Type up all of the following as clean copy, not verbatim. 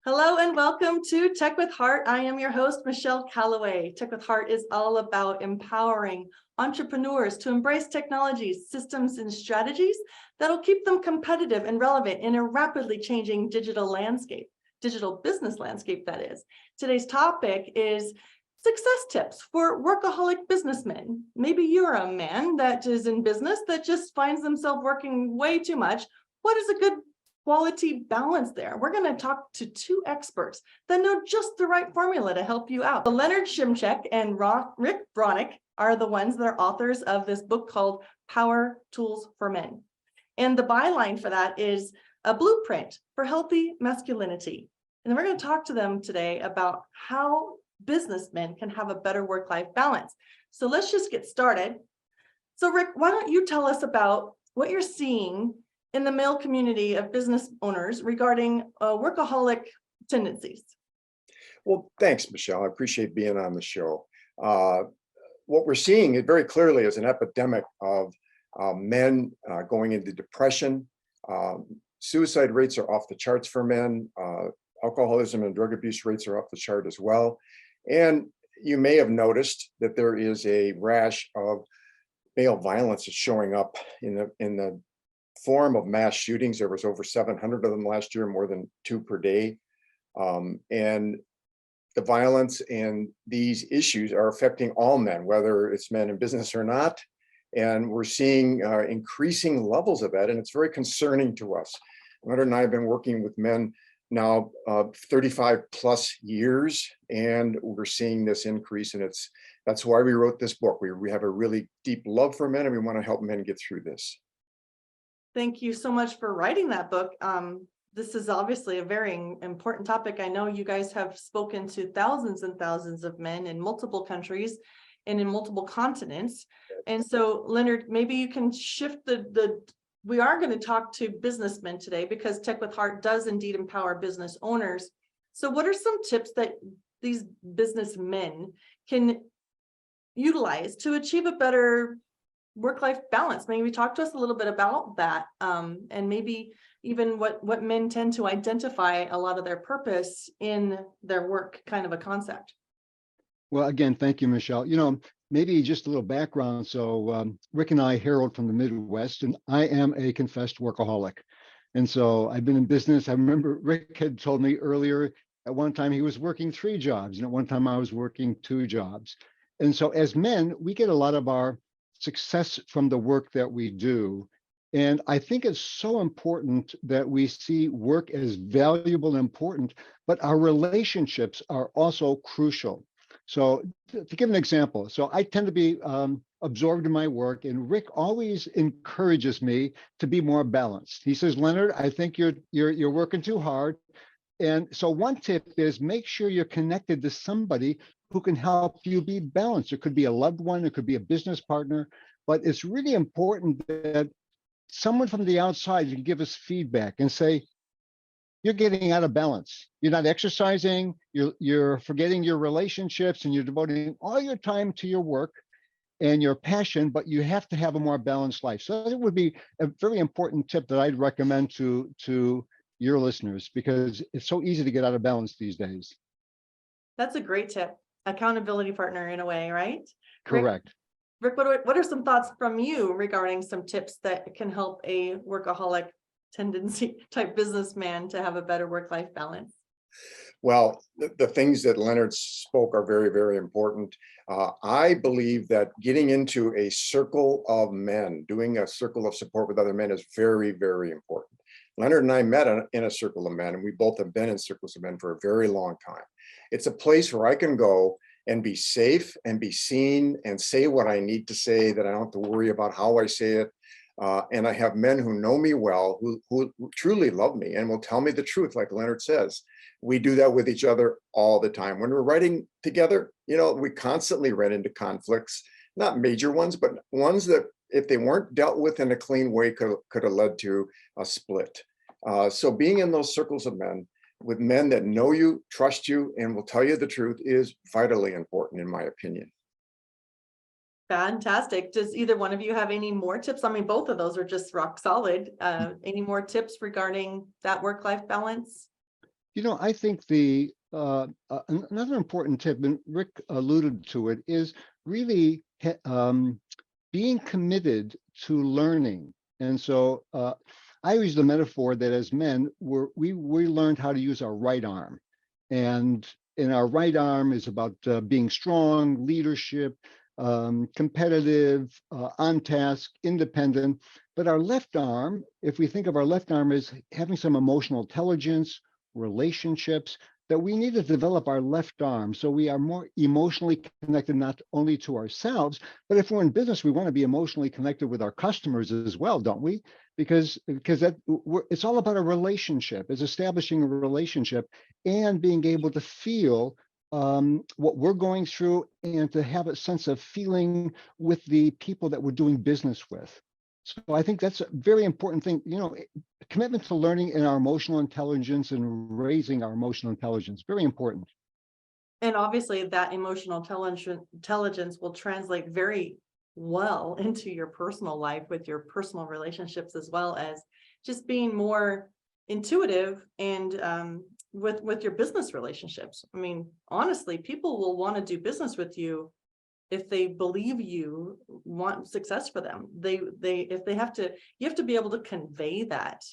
Hello and welcome to Tech with Heart. I am your host, Michelle Calloway. Tech with Heart is all about empowering entrepreneurs to embrace technologies, systems, and strategies that'll keep them competitive and relevant in a rapidly changing digital business landscape, that is. Today's topic is success tips for workaholic businessmen. Maybe you're a man that is in business that just finds themselves working way too much. What is a good quality balance there? We're going to talk to two experts that know just the right formula to help you out. So Leonard Szymczak and Rick Broniec are the ones that are authors of this book called Power Tools for Men. And the byline for that is a blueprint for healthy masculinity. And then we're going to talk to them today about how businessmen can have a better work-life balance. So let's just get started. So Rick, why don't you tell us about what you're seeing in the male community of business owners regarding workaholic tendencies? Well, thanks, Michelle. I appreciate being on the show. What we're seeing very clearly is an epidemic of men going into depression. Suicide rates are off the charts for men. Alcoholism and drug abuse rates are off the chart as well. And you may have noticed that there is a rash of male violence that's showing up in the form of mass shootings. There was over 700 of them last year, more than 2 per day. And the violence and these issues are affecting all men, whether it's men in business or not. And we're seeing increasing levels of that. And it's very concerning to us. Leonard and I have been working with men now 35 plus years, and we're seeing this increase. And that's why we wrote this book. We have a really deep love for men, and we want to help men get through this. Thank you so much for writing that book. This is obviously a very important topic. I know you guys have spoken to thousands and thousands of men in multiple countries and in multiple continents. And so, Leonard, maybe you can shift we are going to talk to businessmen today because Tech with Heart does indeed empower business owners. So what are some tips that these businessmen can utilize to achieve a better work-life balance? Maybe talk to us a little bit about that, and maybe even what men tend to identify a lot of their purpose in their work, kind of a concept. Well, again, thank you, Michelle. Maybe just a little background. So Rick and I herald from the Midwest, and I am a confessed workaholic. And so I've been in business. I remember Rick had told me earlier at one time he was working 3 jobs, and at one time I was working 2 jobs. And so as men, we get a lot of our success from the work that we do. And I think it's so important that we see work as valuable and important, but our relationships are also crucial. So to give an example, so I tend to be absorbed in my work, and Rick always encourages me to be more balanced. He says, Leonard, I think you're working too hard. And so one tip is make sure you're connected to somebody who can help you be balanced. It could be a loved one, it could be a business partner, but it's really important that someone from the outside can give us feedback and say, you're getting out of balance. You're not exercising, you're forgetting your relationships, and you're devoting all your time to your work and your passion, but you have to have a more balanced life. So that would be a very important tip that I'd recommend to your listeners, because it's so easy to get out of balance these days. That's a great tip. Accountability partner in a way, right? Correct. Rick, what are some thoughts from you regarding some tips that can help a workaholic tendency type businessman to have a better work-life balance? Well, the things that Leonard spoke are very, very important. I believe that getting into a circle of men, doing a circle of support with other men is very, very important. Leonard and I met in a circle of men, and we both have been in circles of men for a very long time. It's a place where I can go and be safe and be seen and say what I need to say, that I don't have to worry about how I say it. And I have men who know me well, who truly love me and will tell me the truth, like Leonard says. We do that with each other all the time. When we're writing together, we constantly run into conflicts, not major ones, but ones that if they weren't dealt with in a clean way could have led to a split. So being in those circles of men, with men that know you, trust you, and will tell you the truth is vitally important, in my opinion. Fantastic. Does either one of you have any more tips? I mean, both of those are just rock solid. Any more tips regarding that work-life balance? I think another important tip, and Rick alluded to it, is really being committed to learning. And so I use the metaphor that as men, we learned how to use our right arm. And our right arm is about being strong, leadership, competitive, on task, independent. But our left arm, if we think of our left arm as having some emotional intelligence, relationships, that we need to develop our left arm so we are more emotionally connected, not only to ourselves, but if we're in business, we want to be emotionally connected with our customers as well, don't we? Because it's all about a relationship. It's establishing a relationship and being able to feel what we're going through and to have a sense of feeling with the people that we're doing business with. So I think that's a very important thing, commitment to learning in our emotional intelligence and raising our emotional intelligence, very important. And obviously that emotional intelligence will translate very well into your personal life with your personal relationships, as well as just being more intuitive and with your business relationships. I mean, honestly, people will want to do business with you if they believe you want success for them. You have to be able to convey that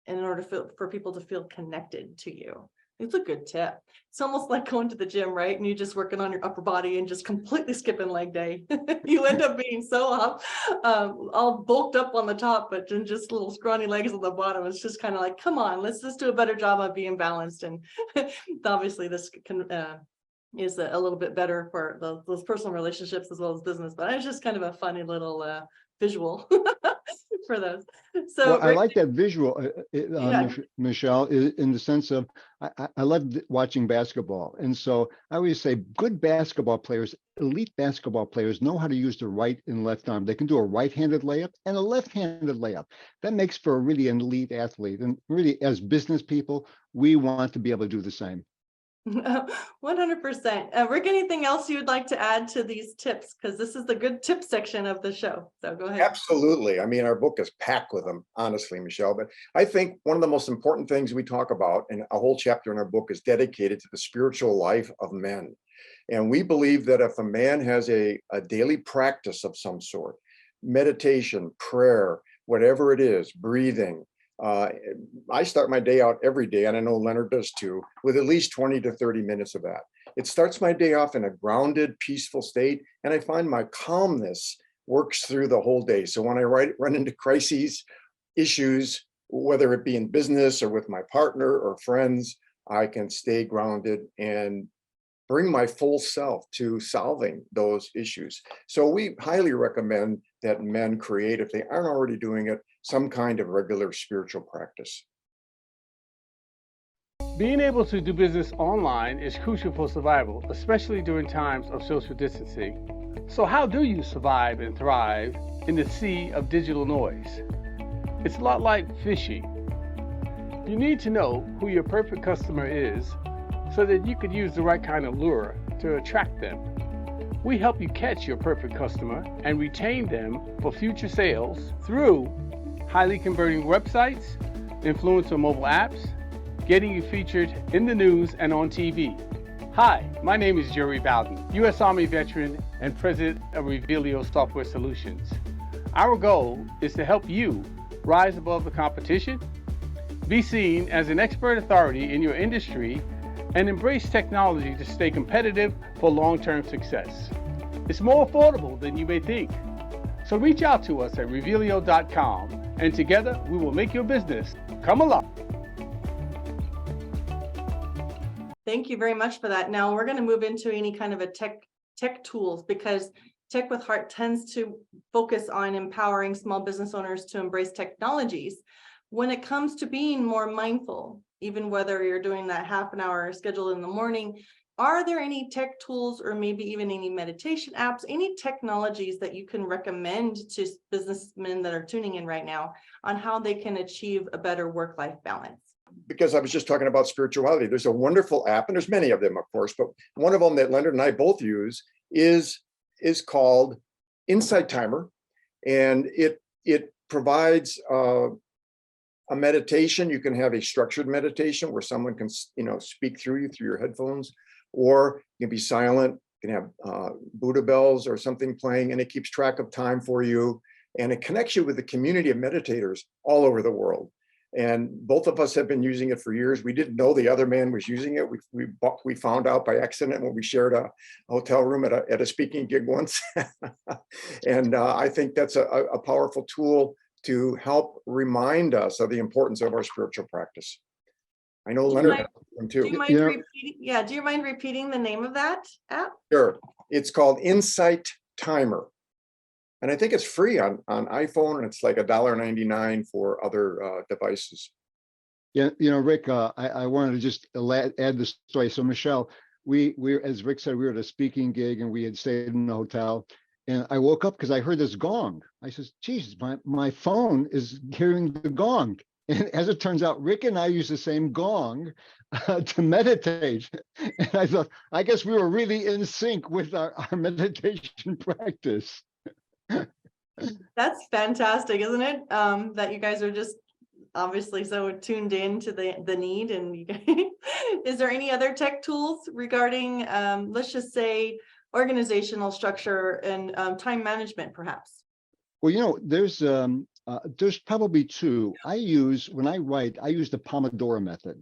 in order for people to feel connected to you. It's a good tip. It's almost like going to the gym, right? And you're just working on your upper body and just completely skipping leg day. You end up being so all bulked up on the top, but then just little scrawny legs on the bottom. It's just kind of like, come on, let's just do a better job of being balanced. And obviously this is a little bit better for those personal relationships as well as business, but it's just kind of a funny little visual for those. So I like that visual, Michelle, in the sense of I love watching basketball. And so I always say good basketball players, elite basketball players, know how to use the right and left arm. They can do a right-handed layup and a left-handed layup. That makes for a really an elite athlete. And really, as business people, we want to be able to do the same. 100%. Rick, anything else you would like to add to these tips? Because this is the good tip section of the show. So go ahead. Absolutely. I mean, our book is packed with them, honestly, Michelle. But I think one of the most important things we talk about, and a whole chapter in our book is dedicated to the spiritual life of men. And we believe that if a man has a daily practice of some sort, meditation, prayer, whatever it is, breathing, I start my day out every day, and I know Leonard does too, with at least 20 to 30 minutes of that. It starts my day off in a grounded, peaceful state, and I find my calmness works through the whole day. So when I run into crises, issues, whether it be in business or with my partner or friends, I can stay grounded and bring my full self to solving those issues. So we highly recommend that men create, if they aren't already doing it, some kind of regular spiritual practice. Being able to do business online is crucial for survival, especially during times of social distancing. So how do you survive and thrive in the sea of digital noise? It's a lot like fishing. You need to know who your perfect customer is so that you could use the right kind of lure to attract them. We help you catch your perfect customer and retain them for future sales through highly converting websites, influencer mobile apps, getting you featured in the news and on TV. Hi, my name is Jerry Bowden, U.S. Army veteran and president of Revelio Software Solutions. Our goal is to help you rise above the competition, be seen as an expert authority in your industry, and embrace technology to stay competitive for long-term success. It's more affordable than you may think. So reach out to us at revelio.com, and together we will make your business come alive. Thank you very much for that. Now we're going to move into any kind of a tech tools, because Tech with Heart tends to focus on empowering small business owners to embrace technologies. When it comes to being more mindful, even whether you're doing that half an hour schedule in the morning, are there any tech tools or maybe even any meditation apps, any technologies that you can recommend to businessmen that are tuning in right now on how they can achieve a better work-life balance? Because I was just talking about spirituality. There's a wonderful app, and there's many of them, of course, but one of them that Leonard and I both use is called Insight Timer, and it provides a meditation. You can have a structured meditation where someone can, speak through you through your headphones, or you can be silent. You can have Buddha bells or something playing, and it keeps track of time for you, and it connects you with a community of meditators all over the world. And both of us have been using it for years. We didn't know the other man was using it. We found out by accident when we shared a hotel room at a speaking gig once. And I think that's a powerful tool to help remind us of the importance of our spiritual practice. I know Leonard has one too. Do you mind repeating? Yeah, do you mind repeating the name of that app? Sure. It's called Insight Timer. And I think it's free on iPhone, and it's like $1.99 for other devices. Yeah, Rick, I wanted to just add the story. So Michelle, we as Rick said, we were at a speaking gig and we had stayed in the hotel. And I woke up because I heard this gong. I says, Jesus, my phone is hearing the gong. And as it turns out, Rick and I use the same gong to meditate. And I thought, I guess we were really in sync with our meditation practice. That's fantastic, isn't it? That you guys are just obviously so tuned in to the need. And is there any other tech tools regarding, let's just say, organizational structure and time management, perhaps? Well, there's probably two. When I write, I use the Pomodoro method.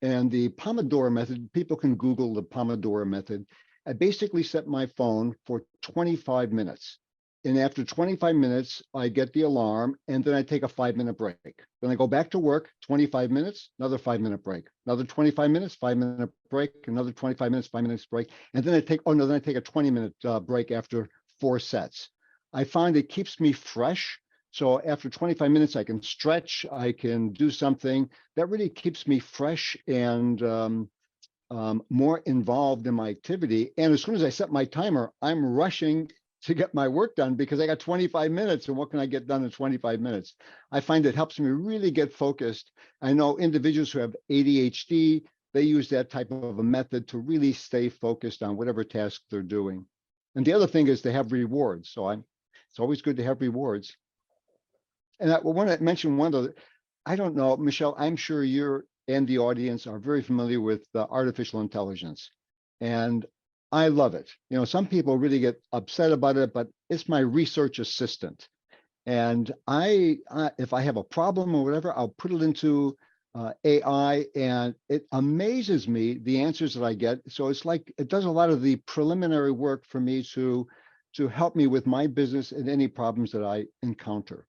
And the Pomodoro method, people can Google the Pomodoro method. I basically set my phone for 25 minutes. And after 25 minutes, I get the alarm, and then I take a 5-minute break. Then I go back to work, 25 minutes, another 5-minute break, another 25 minutes, 5-minute break, another 25 minutes, 5 minutes break. And then I take a 20-minute break after 4 sets. I find it keeps me fresh. So after 25 minutes, I can stretch, I can do something that really keeps me fresh and more involved in my activity. And as soon as I set my timer, I'm rushing to get my work done because I got 25 minutes, and what can I get done in 25 minutes? I find it helps me really get focused. I know individuals who have ADHD, they use that type of a method to really stay focused on whatever task they're doing. And the other thing is to have rewards. So it's always good to have rewards. And I want to mention one other, I don't know, Michelle, I'm sure you and the audience are very familiar with artificial intelligence. And I love it. Some people really get upset about it, but it's my research assistant. And if I have a problem or whatever, I'll put it into AI, and it amazes me the answers that I get. So it's like it does a lot of the preliminary work for me to help me with my business and any problems that I encounter.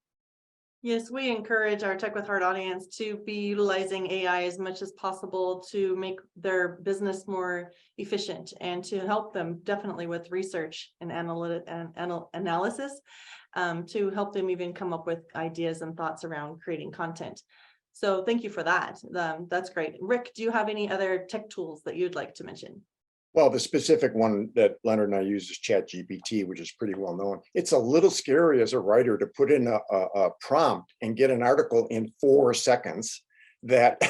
Yes, we encourage our Tech with Heart audience to be utilizing AI as much as possible to make their business more efficient and to help them definitely with research and analysis to help them even come up with ideas and thoughts around creating content. So thank you for that. That's great. Rick, do you have any other tech tools that you'd like to mention? Well, the specific one that Leonard and I use is ChatGPT, which is pretty well known. It's a little scary as a writer to put in a prompt and get an article in 4 seconds that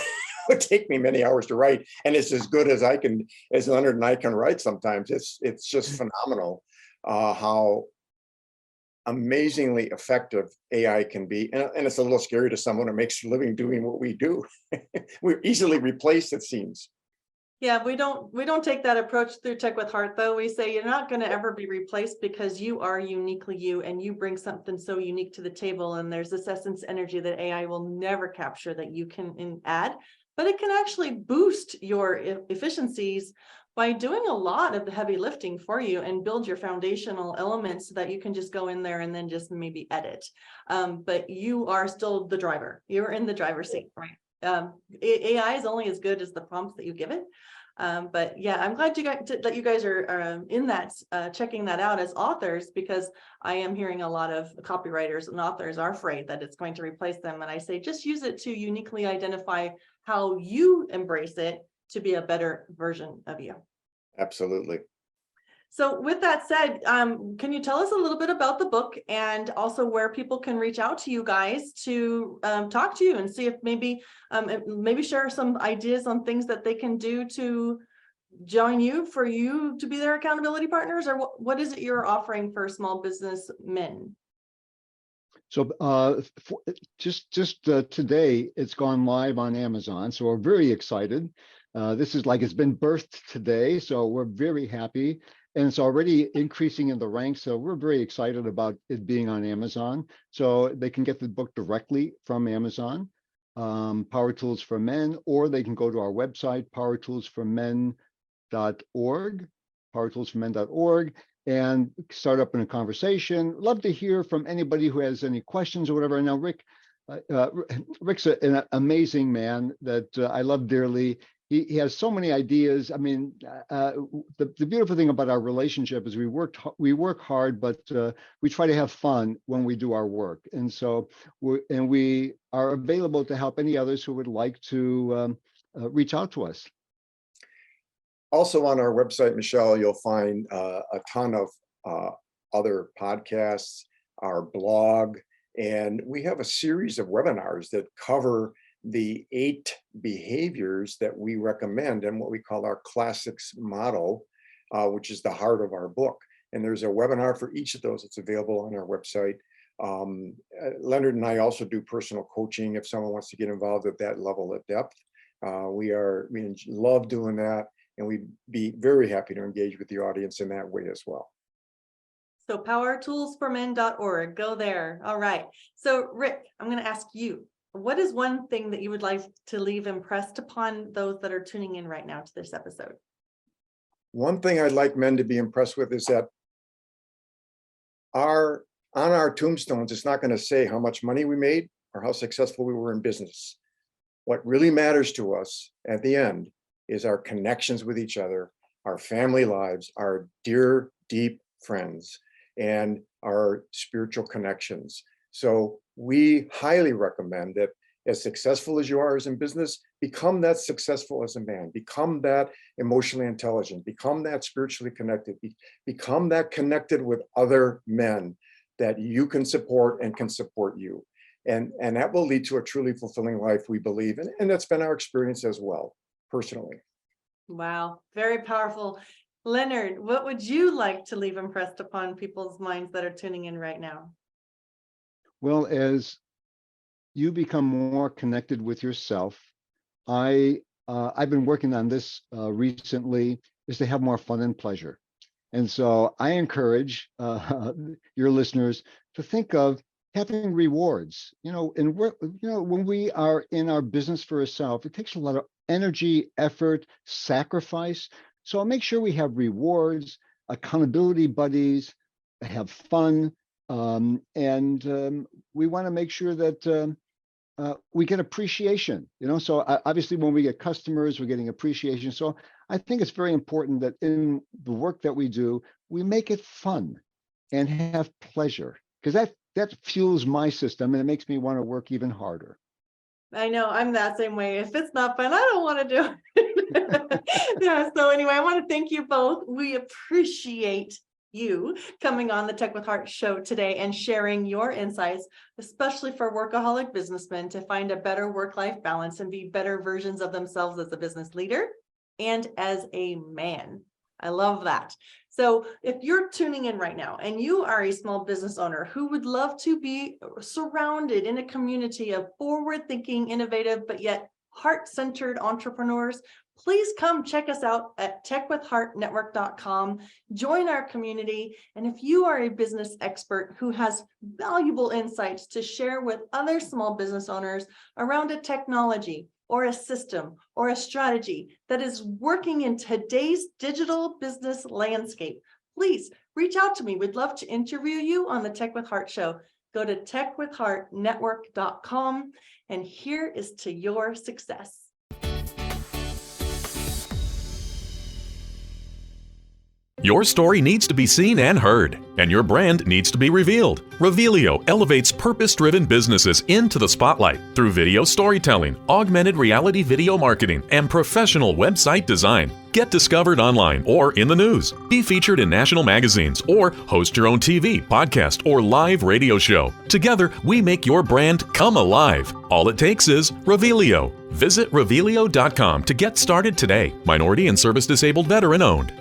would take me many hours to write. And it's as good as Leonard and I can write sometimes. It's just phenomenal how amazingly effective AI can be. And it's a little scary to someone who makes a living doing what we do. We're easily replaced, it seems. Yeah, we don't take that approach through Tech with Heart, though. We say you're not going to ever be replaced because you are uniquely you and you bring something so unique to the table. And there's this essence energy that AI will never capture that you can add, but it can actually boost your efficiencies by doing a lot of the heavy lifting for you and build your foundational elements so that you can just go in there and then just maybe edit. But you are still the driver. You're in the driver's seat, right? AI is only as good as the prompts that you give it. But yeah, I'm glad that you guys are in that, checking that out as authors, because I am hearing a lot of copywriters and authors are afraid that it's going to replace them. And I say, just use it to uniquely identify how you embrace it to be a better version of you. Absolutely. So with that said, can you tell us a little bit about the book and also where people can reach out to you guys to talk to you and see if maybe share some ideas on things that they can do to join you, for you to be their accountability partners, or what is it you're offering for small business men? So just today, it's gone live on Amazon. So we're very excited. This is like it's been birthed today. So we're very happy. And it's already increasing in the ranks. So we're very excited about it being on Amazon. So they can get the book directly from Amazon, Power Tools for Men, or they can go to our website, powertoolsformen.org, and start up in a conversation. Love to hear from anybody who has any questions or whatever. Now, Rick's an amazing man that I love dearly. He has so many ideas. I mean, the beautiful thing about our relationship is we work hard, but we try to have fun when we do our work. And so we are available to help any others who would like to reach out to us. Also on our website, Michelle, you'll find a ton of other podcasts, our blog, and we have a series of webinars that cover the 8 behaviors that we recommend and what we call our classics model, which is the heart of our book. And there's a webinar for each of those. It's available on our website. Leonard and I also do personal coaching if someone wants to get involved at that level of depth. We love doing that, and we'd be very happy to engage with the audience in that way as well. So powertoolsformen.org, go there. All right. So Rick, I'm going to ask you, what is one thing that you would like to leave impressed upon those that are tuning in right now to this episode? One thing I'd like men to be impressed with is that on our tombstones, it's not going to say how much money we made or how successful we were in business. What really matters to us at the end is our connections with each other, our family lives, our dear, deep friends, and our spiritual connections. So we highly recommend that as successful as you are as in business, become that successful as a man, become that emotionally intelligent, become that spiritually connected, become that connected with other men that you can support and can support you. And that will lead to a truly fulfilling life, we believe. And that's been our experience as well, personally. Wow, very powerful. Leonard, what would you like to leave impressed upon people's minds that are tuning in right now? Well, as you become more connected with yourself, I've been working on this recently, is to have more fun and pleasure. And so I encourage your listeners to think of having rewards. And when we are in our business for ourselves, it takes a lot of energy, effort, sacrifice. So make sure we have rewards, accountability buddies, have fun. And we want to make sure that we get appreciation, so obviously when we get customers, we're getting appreciation. So I think it's very important that in the work that we do, we make it fun and have pleasure, because that fuels my system and it makes me want to work even harder. I know, I'm that same way. If it's not fun, I don't want to do it. Yeah. So anyway, I want to thank you both. We appreciate you coming on the Tech with Heart show today and sharing your insights, especially for workaholic businessmen to find a better work-life balance and be better versions of themselves as a business leader and as a man. I love that. So if you're tuning in right now and you are a small business owner who would love to be surrounded in a community of forward-thinking, innovative, but yet heart-centered entrepreneurs, please come check us out at techwithheartnetwork.com. Join our community. And if you are a business expert who has valuable insights to share with other small business owners around a technology or a system or a strategy that is working in today's digital business landscape, please reach out to me. We'd love to interview you on the Tech with Heart show. Go to techwithheartnetwork.com, and here is to your success. Your story needs to be seen and heard, and your brand needs to be revealed. Revealio elevates purpose-driven businesses into the spotlight through video storytelling, augmented reality video marketing, and professional website design. Get discovered online or in the news. Be featured in national magazines or host your own TV, podcast, or live radio show. Together, we make your brand come alive. All it takes is Revealio. Visit Revealio.com to get started today. Minority and service disabled veteran owned.